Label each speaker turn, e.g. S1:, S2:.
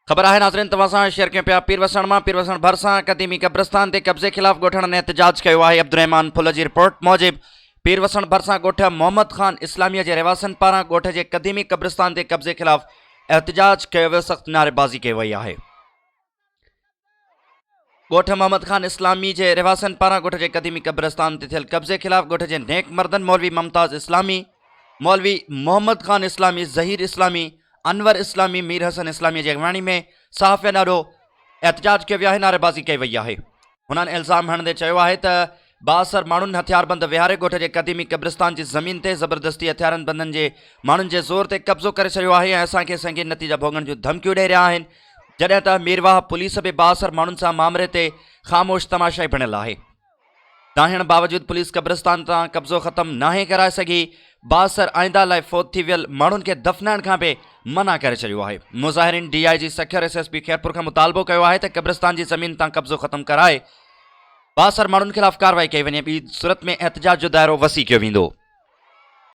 S1: खबर है नाज़रीन तव्हां सां शेयर कयूं पिया पीरवसण मां पीरवसण भरिसां क़दीमी क़ब्रिस्तान ते कब्ज़े ख़िलाफ़ ॻोठण ने एहतजाज कयो आहे। अब्दुर्रहमान फुल जी रिपोर्ट मूजिब पीरवसण भरिसां ॻोठ मोहम्मद ख़ान इस्लामीअ जे रहवासियुनि पारां ॻोठ जे क़दीमी क़ब्रिस्तान ते कब्ज़े ख़िलाफ़ एहतजाज कयो वियो, सख़्त नारेबाज़ी कई वई आहे। ॻोठ मोहम्मद ख़ान इस्लामी जे रहवासियुनि पारां ॻोठ जे क़दीमी क़ब्रिस्तान ते थियल कब्ज़े ख़िलाफ़ ॻोठ जे नेक मर्दनि मौलवी मुमताज़ इस्लामी, मौलवी मोहम्मद ख़ान इस्लामी, ज़हीर इस्लामी, अनवर इस्लामी, मीर हसन इस्लामी जी अॻवानी में सहाफ़ियनि ॾाढो एहतजाज कयो वियो आहे, नारेबाज़ी कई वई आहे। हुननि इल्ज़ाम हणंदे चयो आहे त बाअसर माण्हुनि हथियारबंद विहारे ॻोठ जे क़दीमी क़ब्रिस्तान जी ज़मीन ते ज़बरदस्ती हथियारनि बंदनि जे माण्हुनि जे ज़ोर ते कब्ज़ो करे छॾियो आहे ऐं असांखे संगीन नतीजा भोगण जूं धमकियूं ॾेई रहिया आहिनि, जॾहिं त मीरवाह पुलिस बि बाअसर माण्हुनि सां मामले ते ख़ामोश तमाशाई बणियल आहे। ताहिण बावजूदि पुलिस क़ब्रिस्तान तां कब्ज़ो ख़त्म नाहे कराए सघी बाअसर आइंदा लाइ फ़ौत थी वियल माण्हुनि खे दफ़नाइण खां बि मना करे छॾियो आहे। मुज़ाहिरीन DIG सखियर SSP खैरपुर खां मुतालबो कयो आहे त क़ब्रिस्तान जी ज़मीन तां कब्ज़ो ख़त्म कराए बाअसर माण्हुनि ख़िलाफ़ कार्रवाई कई वञे, ॿी सूरत में एहतजाज जो दाइरो वसी कयो वेंदो।